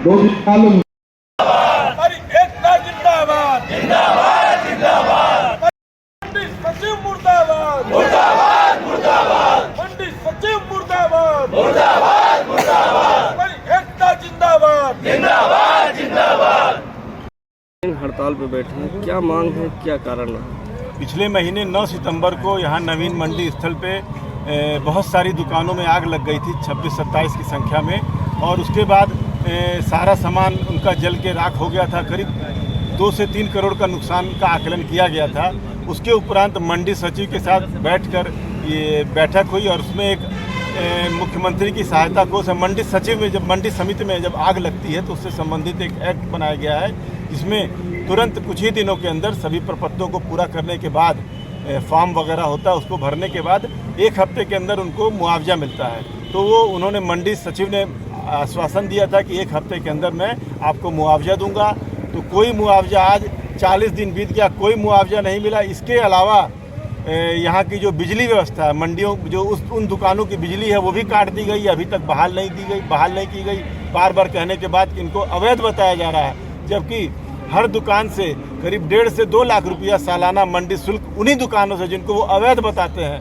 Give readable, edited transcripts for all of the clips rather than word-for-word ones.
दो दिन मालूम हमारी एकता जिंदाबाद जिंदाबाद जिंदाबाद। मंडी सचिव मुर्दाबाद मुर्दाबाद मुर्दाबाद। मंडी सचिव मुर्दाबाद मुर्दाबाद मुर्दाबाद। हमारी एकता जिंदाबाद जिंदाबाद जिंदाबाद। हड़ताल पे बैठे हैं, क्या मांग है, क्या कारण है? पिछले महीने 9 सितंबर को यहाँ नवीन मंडी स्थल पे बहुत सारी दुकानों में आग लग गई थी, 26-27 की संख्या में, और उसके बाद सारा सामान उनका जल के राख हो गया था। करीब 2 से 3 करोड़ का नुकसान का आकलन किया गया था। उसके उपरांत मंडी सचिव के साथ बैठकर ये बैठक हुई और उसमें एक मुख्यमंत्री की सहायता को मंडी सचिव में, जब मंडी समिति में जब आग लगती है तो उससे संबंधित एक एक्ट बनाया गया है, जिसमें तुरंत कुछ ही दिनों के अंदर सभी प्रपत्रों को पूरा करने के बाद फॉर्म वगैरह होता है, उसको भरने के बाद 1 हफ्ते के अंदर उनको मुआवजा मिलता है। तो वो उन्होंने मंडी सचिव ने आश्वासन दिया था कि 1 हफ्ते के अंदर मैं आपको मुआवजा दूंगा। तो कोई मुआवजा, आज 40 दिन बीत गया, कोई मुआवजा नहीं मिला। इसके अलावा यहाँ की जो बिजली व्यवस्था है, मंडियों जो उन दुकानों की बिजली है वो भी काट दी गई, अभी तक बहाल नहीं की गई। बार बार कहने के बाद कि इनको अवैध बताया जा रहा है, जबकि हर दुकान से करीब 1.5 से 2 लाख रुपया सालाना मंडी शुल्क उन्हीं दुकानों से, जिनको वो अवैध बताते हैं,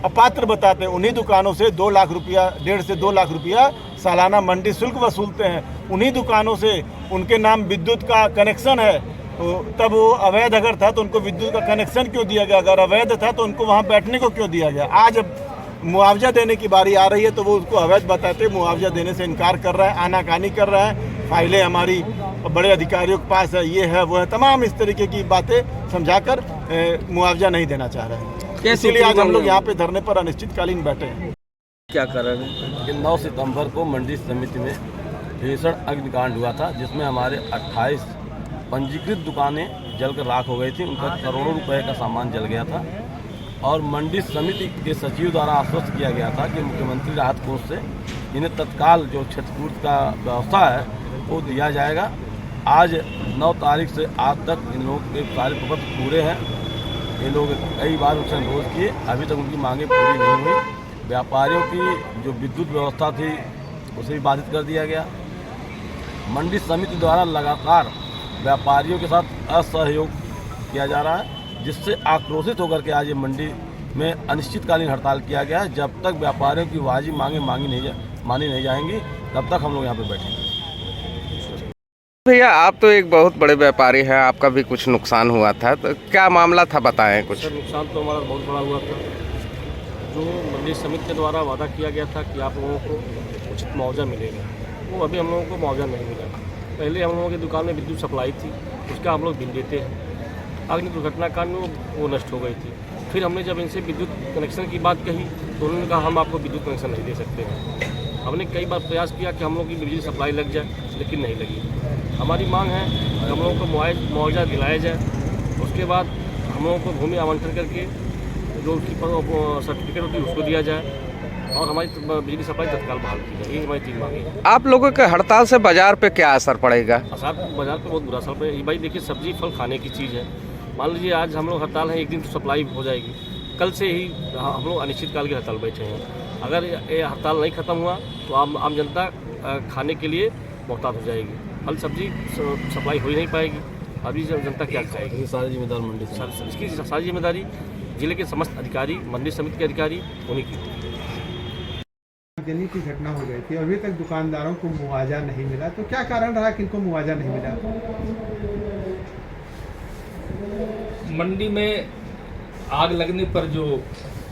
अपात्र बताते हैं, उन्हीं दुकानों से 2 लाख रुपया, 1.5 से 2 लाख रुपया सालाना मंडी शुल्क वसूलते हैं। उन्हीं दुकानों से उनके नाम विद्युत का कनेक्शन है, तब वो अवैध अगर था तो उनको विद्युत का कनेक्शन क्यों दिया गया? अगर अवैध था तो उनको वहाँ बैठने को क्यों दिया गया? आज अब मुआवजा देने की बारी आ रही है तो वो उसको अवैध बताते, मुआवजा देने से इनकार कर रहा है, आनाकानी कर रहा है। फाइलें हमारी बड़े अधिकारियों के पास है, ये है वो है, तमाम इस तरीके की बातें समझाकर मुआवजा नहीं देना चाह रहे हैं। इसलिए आज हम लोग यहाँ पे धरने पर अनिश्चितकालीन बैठे हैं। क्या कारण है? 9 सितंबर को मंडी समिति में भीषण अग्निकांड हुआ था, जिसमें हमारे 28 पंजीकृत दुकानें जलकर राख हो गई थी। उनका करोड़ों रुपए का सामान जल गया था और मंडी समिति के सचिव द्वारा आश्वस्त किया गया था कि मुख्यमंत्री राहत कोष से इन्हें तत्काल जो क्षतिपूर्ति का व्यवस्था है वो दिया जाएगा। आज 9 तारीख से आज तक इन लोगों के सारे प्रपत्र पूरे हैं। ये लोग कई बार उनसे अनुरोध किए, अभी तक उनकी मांगें पूरी नहीं हुई। व्यापारियों की जो विद्युत व्यवस्था थी उसे भी बाधित कर दिया गया। मंडी समिति द्वारा लगातार व्यापारियों के साथ असहयोग किया जा रहा है, जिससे आक्रोशित होकर के आज ये मंडी में अनिश्चितकालीन हड़ताल किया गया है। जब तक व्यापारियों की वाजिब मांगें मानी नहीं जाएंगी तब तक हम लोग यहाँ पे बैठेंगे। भैया, आप तो एक बहुत बड़े व्यापारी हैं, आपका भी कुछ नुकसान हुआ था, तो क्या मामला था, बताएं कुछ। सर, नुकसान तो हमारा बहुत बड़ा हुआ था। जो मंडी समिति के द्वारा वादा किया गया था कि आप लोगों को उचित मुआवजा मिलेगा, वो अभी हम लोगों को मुआवजा नहीं मिला। पहले हम लोगों की दुकान में विद्युत सप्लाई थी, उसका हम लोग बिल देते हैं। अग्नि दुर्घटना कांड में वो नष्ट हो गई थी। फिर हमने जब इनसे विद्युत कनेक्शन की बात कही तो उन्होंने कहा हम आपको विद्युत कनेक्शन नहीं दे सकते हैं। हमने कई बार प्रयास किया कि हम लोग की बिजली सप्लाई लग जाए, लेकिन नहीं लगी। हमारी मांग है कि हम लोगों को मुआवजा दिलाया जाए। उसके बाद हम लोगों को भूमि आवंटन करके जो उसकी सर्टिफिकेट होती है उसको दिया जाए और हमारी बिजली सप्लाई तत्काल बहाल की जाए। ये हमारी 3 मांगे हैं। आप लोगों के हड़ताल से बाजार पे क्या असर पड़ेगा? बाजार पर बहुत बुरा असर पड़ेगा। भाई देखिए, सब्जी फल खाने की चीज़ है। मान लीजिए आज हम लोग हड़ताल हैं, एक दिन तो सप्लाई हो जाएगी, कल से ही हम लोग अनिश्चितकाल की हड़ताल बैठे हैं। अगर ये हड़ताल नहीं ख़त्म हुआ तो आम जनता खाने के लिए मोहताज हो जाएगी, फल सब्जी सप्लाई हो ही नहीं पाएगी। अभी जनता क्या खाएगी? ये सारी जिम्मेदार मंडी से, इसकी सारी जिम्मेदारी जिले के समस्त अधिकारी, मंडी समिति के अधिकारी उन्हीं की। देने की घटना हो गई थी, अभी तक दुकानदारों को मुआवजा नहीं मिला, तो क्या कारण रहा कि इनको मुआवजा नहीं मिला? मंडी में आग लगने पर जो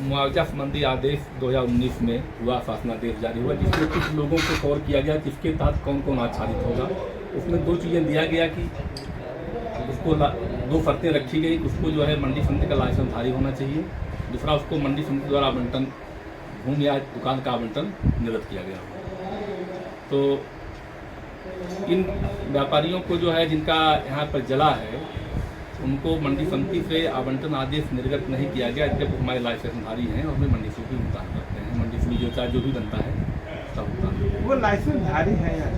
मुआवजा संबंधी आदेश 2019 में हुआ, शासनादेश जारी हुआ, जिसमें कुछ लोगों को कवर किया गया जिसके तहत कौन कौन आच्छादित होगा। उसमें 2 चीज़ें दिया गया कि उसको 2 शर्तें रखी गई। उसको जो है मंडी समिति का लाइसेंसधारी होना चाहिए। दूसरा, उसको मंडी समिति द्वारा आवंटन, भूमि या दुकान का आवंटन निर्धारित किया गया। तो इन व्यापारियों को जो है जिनका यहाँ पर जला है, उनको मंडी समिति से आवंटन आदेश निर्गत नहीं किया गया, जब हमारे लाइसेंसधारी हैं और वे मंडी शुल्क भी भुगतान करते हैं। मंडी शुल्क जो चार्ज जो भी बनता है सब भुगतान। वो लाइसेंसधारी है या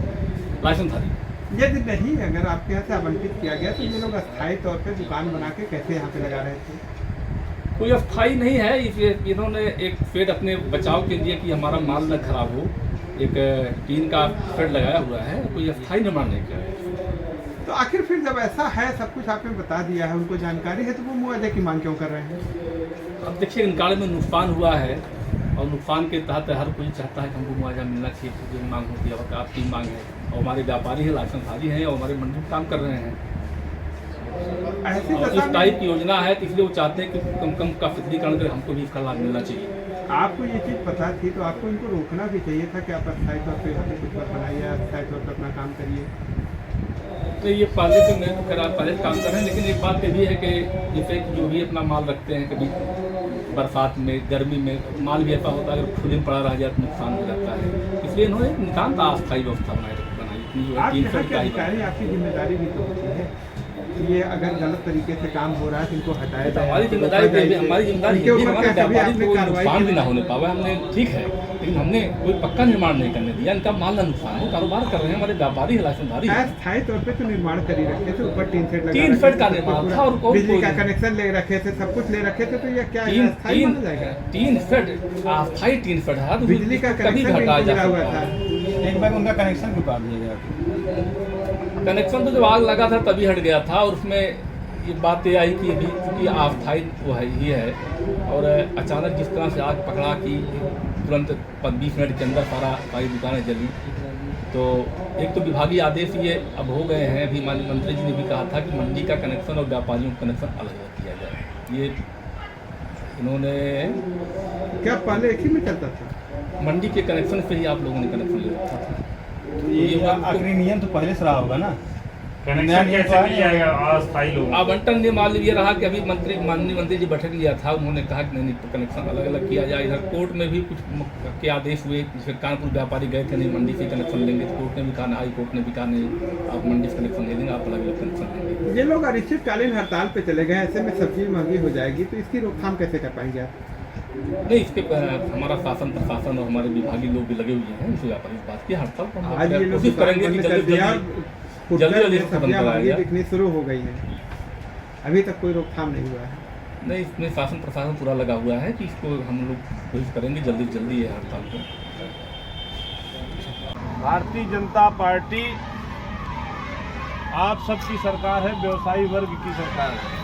लाइसेंसधारी यदि नहीं, अगर आपके यहाँ से आवंटित किया गया तो ये लोग अस्थायी तौर पर दुकान बना के कैसे यहाँ पे लगा रहे थे? कोई अस्थायी नहीं है। इन्होंने एक पेड़ अपने बचाव के लिए कि हमारा माल न खराब हो, एक टीन का शेड लगाया हुआ है, कोई अस्थायी निर्माण नहीं किया है। तो आखिर फिर जब ऐसा है, सब कुछ आपने बता दिया है, उनको जानकारी है, तो वो मुआवजे की मांग क्यों कर रहे हैं? अब देखिए इनकाल में नुकसान हुआ है और नुकसान के तहत हर कोई चाहता है कि हमको मुआवजा मिलना चाहिए, जो मांग होती है और आपकी मांग है। और हमारे व्यापारी हैं, लाइसेंसधारी हैं और हमारे मंडी में काम कर रहे हैं ऐसी और दशा इस टाइप की योजना है, तो इसलिए वो चाहते हैं कि कम कम का फिक्रीकरण कर हमको भी इसका लाभ मिलना चाहिए। में आपको ये चीज़ पता थी तो आपको इनको रोकना भी चाहिए था कि आप अस्थायी तौर पर यहाँ पे कुछ मत बनाइए, अस्थायी तौर पर अपना काम करिए। तो ये पहले से मैं तो खैर पहले काम कर रहे हैं, लेकिन एक बात ये भी है कि जैसे जो भी अपना माल रखते हैं, कभी बरसात में, गर्मी में माल भी ऐसा होता है अगर खुले में पड़ा रह जाए तो नुकसान हो जाता है, इसलिए इन्होंने नितान्त अस्थायी व्यवस्था बनाई इतनी जो है आप 3 यहाँ फीट के का अधिकारी, आपकी जिम्मेदारी भी तो होती है कि ये अगर गलत तरीके से काम हो रहा है तो इनको हटाया जाए। हमारी जिम्मेदारी रोका जाए। हमारी जिम्मेदारी इनके ये भी ऊपर हमारे क्या कभी व्यापारी आपने को कार्रवाई नुकसान की? भी ना होने पावा, हमने ठीक है, लेकिन हमने कोई पक्का निर्माण नहीं करने दिया, इनका माल ना नुकसान हो, कारोबार कर रहे हैं, हमारे व्यापारी है, लाइसेंसधारी है। अस्थायी तौर पे तो निर्माण कर ही रखे थे, ऊपर टीन सेट लगा 3 रखे फीट का थे, निर्माण पूरा था और कोई बिजली का कनेक्शन ले रखे थे, सब कुछ ले रखे थे, तो ये क्या है, अस्थायी माना जाएगा? 3 फीट अस्थायी 3 फीट है, तो बिजली का कभी कनेक्शन घटाया नहीं जा जुड़ा हुआ सकता था। है। एक बार उनका कनेक्शन रुका दिया गया। कनेक्शन तो जब आग लगा था तभी हट गया था, और उसमें ये बात ये आई कि अभी चूँकि अस्थायी वो है ही है, और अचानक जिस तरह से आग पकड़ा कि तुरंत 20 मिनट के अंदर सारी दुकानें जली, तो एक तो विभागीय आदेश ये अब हो गए हैं, अभी माननीय मंत्री जी ने भी कहा था कि मंडी का कनेक्शन और व्यापारियों का कनेक्शन अलग अलग किया जाए। ये इन्होंने क्या पहले एक ही में चलता था? मंडी के कनेक्शन से ही आप लोगों ने कनेक्शन ले रखा था। ये आखिरी नियम तो पहले से रहा होगा ना, कनेक्शन कैसे मिल जाएगा अस्थायी लोग? आवंटन ने मान लीजिए रहा कि अभी माननीय मंत्री जी बैठक लिया था, उन्होंने कहा कि नहीं कनेक्शन अलग अलग किया जाए। इधर कोर्ट में भी कुछ के आदेश हुए, जैसे कानपुर व्यापारी गए थे, नहीं मंडी से कनेक्शन लेंगे, तो कोर्ट ने भी कहा, हाई कोर्ट ने भी कहा नहीं आप मंडी से कनेक्शन ले लेंगे, आप अलग अलग कनेक्शन लेंगे। ये लोग अनिश्चितकालीन हड़ताल पे चले गए, ऐसे में सब्जी महंगी हो जाएगी, तो इसकी रोकथाम कैसे कर पाएंगे आप? नहीं, इस पे हमारा शासन प्रशासन और हमारे विभागीय लोग भी लगे हुए हैं, इस व्यापारी इस बात की हड़ताल पर हम आज ये लोग कोशिश करेंगे कि जल्दी जल्दी खत्म सब्जियां कराया महंगी जाए। बिकनी शुरू हो गई है, अभी तक कोई रोकथाम नहीं हुआ है। नहीं, इसमें शासन प्रशासन पूरा लगा हुआ है कि इसको हम लोग कोशिश करेंगे जल्दी जल्दी ये हड़ताल को। भारतीय जनता पार्टी आप सबकी सरकार है, व्यवसायी वर्ग की सरकार है।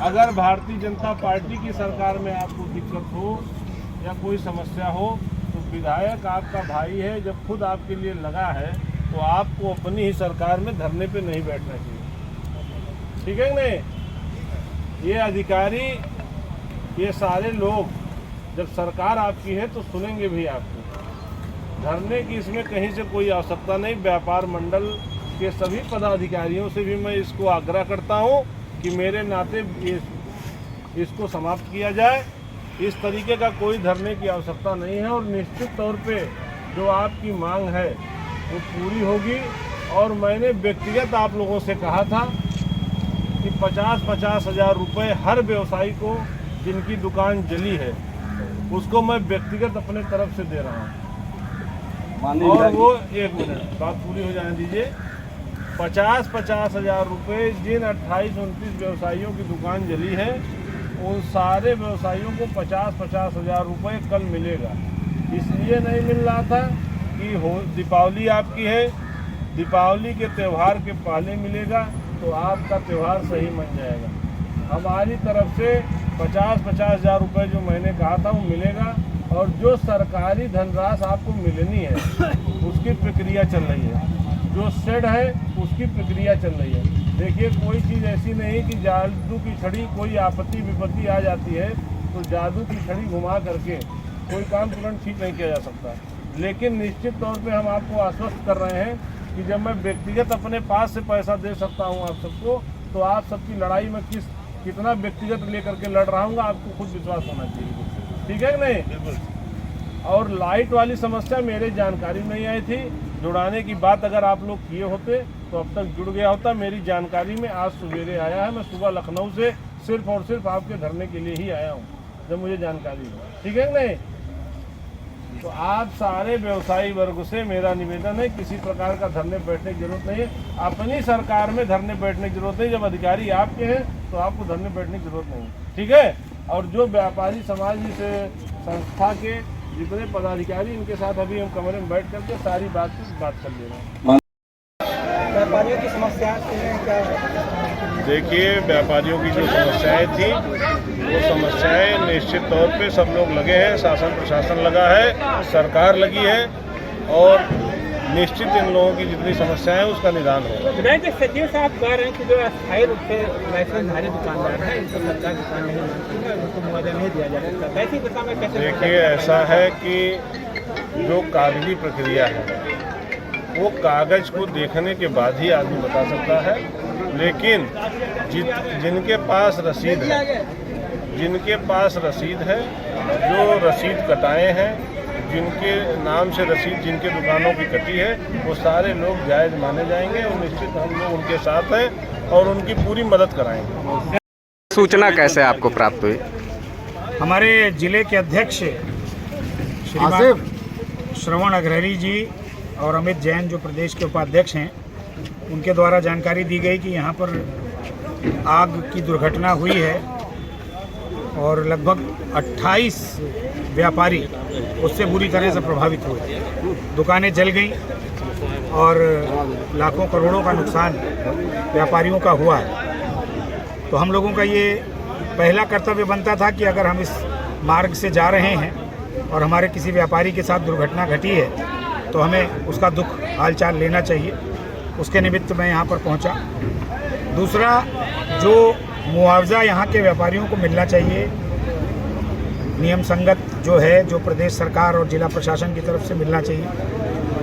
अगर भारतीय जनता पार्टी की सरकार में आपको दिक्कत हो या कोई समस्या हो, तो विधायक आपका भाई है, जब खुद आपके लिए लगा है तो आपको अपनी ही सरकार में धरने पे नहीं बैठना चाहिए, ठीक है कि नहीं? ये अधिकारी, ये सारे लोग जब सरकार आपकी है तो सुनेंगे भी आपको। धरने की इसमें कहीं से कोई आवश्यकता नहीं। व्यापार मंडल के सभी पदाधिकारियों से भी मैं इसको आग्रह करता हूँ कि मेरे नाते इसको समाप्त किया जाए। इस तरीके का कोई धरने की आवश्यकता नहीं है, और निश्चित तौर पे जो आपकी मांग है वो पूरी होगी। और मैंने व्यक्तिगत आप लोगों से कहा था कि 50-50 हज़ार रुपये हर व्यवसायी को जिनकी दुकान जली है उसको मैं व्यक्तिगत अपने तरफ से दे रहा हूँ। और वो 1 मिनट बात पूरी हो जाने दीजिए। 50-50 हज़ार रुपये जिन 28-29 व्यवसायियों की दुकान जली है, उन सारे व्यवसायियों को 50-50 हज़ार रुपये कल मिलेगा। इसलिए नहीं मिल रहा था कि दीपावली आपकी है, दीपावली के त्यौहार के पहले मिलेगा तो आपका त्यौहार सही मन जाएगा। हमारी तरफ से 50-50 हज़ार रुपये जो मैंने कहा था वो मिलेगा, और जो सरकारी धनराशि आपको मिलनी है उसकी प्रक्रिया चल रही है। जो शेड है उसकी प्रक्रिया चल रही है। देखिए, कोई चीज़ ऐसी नहीं कि जादू की छड़ी, कोई आपत्ति विपत्ति आ जाती है तो जादू की छड़ी घुमा करके कोई काम तुरंत ठीक नहीं किया जा सकता। लेकिन निश्चित तौर पे हम आपको आश्वस्त कर रहे हैं कि जब मैं व्यक्तिगत अपने पास से पैसा दे सकता हूं आप सबको, तो आप सबकी लड़ाई में कितना व्यक्तिगत लेकर के लड़ रहा हूँ आपको खुद विश्वास होना चाहिए, ठीक है कि नहीं? बिल्कुल। और लाइट वाली समस्या मेरे जानकारी में नहीं आई थी। जुड़ाने की बात अगर आप लोग किए होते तो अब तक जुड़ गया होता। मेरी जानकारी में आज सवेरे आया है। मैं सुबह लखनऊ से सिर्फ और सिर्फ आपके धरने के लिए ही आया हूँ, जब मुझे जानकारी हो, ठीक है कि नहीं? तो आप सारे व्यवसायी वर्ग से मेरा निवेदन है, किसी प्रकार का धरने बैठने की जरूरत नहीं है। अपनी सरकार में धरने बैठने की जरूरत नहीं। जब अधिकारी आपके हैं तो आपको धरने बैठने की जरूरत नहीं, ठीक है? और जो व्यापारी समाज से संस्था के जितने पदाधिकारी इनके साथ अभी हम कमरे में बैठ करके सारी बात कर ले रहे हैं। व्यापारियों की समस्या क्या देखिए, व्यापारियों की जो समस्याएं थी वो समस्याएं निश्चित तौर पे सब लोग लगे हैं, शासन प्रशासन लगा है, सरकार लगी है और निश्चित इन लोगों की जितनी समस्याएं हैं उसका निदान होगा। विधायक सचिव साहब कह रहे हैं कि जो अस्थायी रूप से लाइसेंसधारी दुकानदार है इनको सरकार दुकान नहीं मानती है, उनको मुआवजा नहीं दिया जा सकता। कैसी दिशा में कैसे? देखिए, ऐसा है कि जो कागजी प्रक्रिया है वो कागज को देखने के बाद ही आदमी बता सकता है, लेकिन जिनके पास रसीद है, जो रसीद कटाए हैं, जिनके नाम से रसीद जिनके दुकानों की कटी है, वो सारे लोग जायज़ माने जाएंगे और निश्चित हम लोग उनके साथ हैं और उनकी पूरी मदद कराएंगे। सूचना कैसे आपको प्राप्त हुई? हमारे जिले के अध्यक्ष श्रीमान श्रवण अग्रहरी जी और अमित जैन जो प्रदेश के उपाध्यक्ष हैं, उनके द्वारा जानकारी दी गई कि यहाँ पर आग की दुर्घटना हुई है और लगभग 28 व्यापारी उससे बुरी तरह से प्रभावित हुए। दुकानें जल गईं और लाखों करोड़ों का नुकसान व्यापारियों का हुआ है। तो हम लोगों का ये पहला कर्तव्य बनता था कि अगर हम इस मार्ग से जा रहे हैं और हमारे किसी व्यापारी के साथ दुर्घटना घटी है तो हमें उसका दुख हालचाल लेना चाहिए। उसके निमित्त मैं यहाँ पर पहुँचा। दूसरा, जो मुआवजा यहाँ के व्यापारियों को मिलना चाहिए, नियम संगत जो है, जो प्रदेश सरकार और जिला प्रशासन की तरफ से मिलना चाहिए,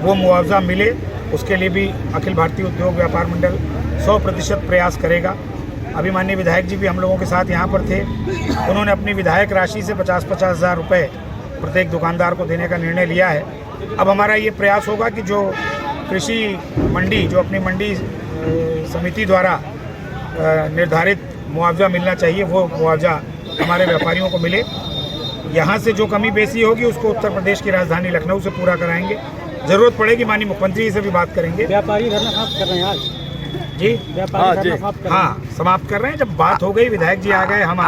वो मुआवजा मिले, उसके लिए भी अखिल भारतीय उद्योग व्यापार मंडल 100% प्रयास करेगा। अभी माननीय विधायक जी भी हम लोगों के साथ यहाँ पर थे। उन्होंने अपनी विधायक राशि से 50-50 हज़ार रुपये प्रत्येक दुकानदार को देने का निर्णय लिया है। अब हमारा ये प्रयास होगा कि जो कृषि मंडी, जो अपनी मंडी समिति द्वारा निर्धारित मुआवजा मिलना चाहिए, वो मुआवजा हमारे व्यापारियों को मिले। यहाँ से जो कमी बेसी होगी उसको उत्तर प्रदेश की राजधानी लखनऊ से पूरा कराएंगे। ज़रूरत पड़ेगी माननीय मुख्यमंत्री जी से भी बात करेंगे। व्यापारी धरना समाप्त कर रहे हैं आज जी? व्यापारी समाप्त कर रहे हैं। जब बात हो गई, विधायक जी आ गए, हम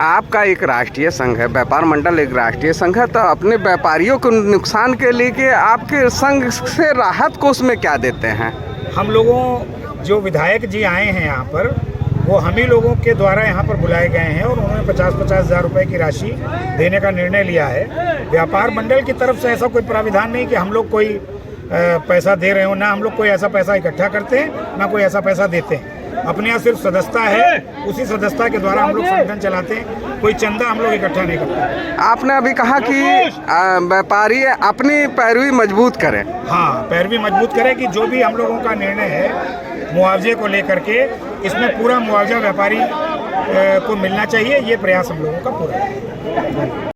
आपका एक राष्ट्रीय संघ है, व्यापार मंडल एक राष्ट्रीय संघ है, तो अपने व्यापारियों को नुकसान के लिए आपके संघ से राहत कोष में क्या देते हैं? हम लोगों, जो विधायक जी आए हैं यहाँ पर, वो हम ही लोगों के द्वारा यहाँ पर बुलाए गए हैं और उन्होंने 50-50 हज़ार रुपये की राशि देने का निर्णय लिया है। व्यापार मंडल की तरफ से ऐसा कोई प्राविधान नहीं कि हम लोग कोई पैसा दे रहे हो, ना हम लोग कोई ऐसा पैसा इकट्ठा करते हैं, ना कोई ऐसा पैसा देते हैं। अपने यहाँ सिर्फ सदस्यता है, उसी सदस्यता के द्वारा हम लोग संगठन चलाते हैं, कोई चंदा हम लोग इकट्ठा नहीं करते। आपने अभी कहा कि व्यापारी अपनी पैरवी मजबूत करें। हाँ, पैरवी मजबूत करें कि जो भी हम लोगों का निर्णय है मुआवजे को लेकर के, इसमें पूरा मुआवजा व्यापारी को मिलना चाहिए। ये प्रयास हम लोगों का पूरा है।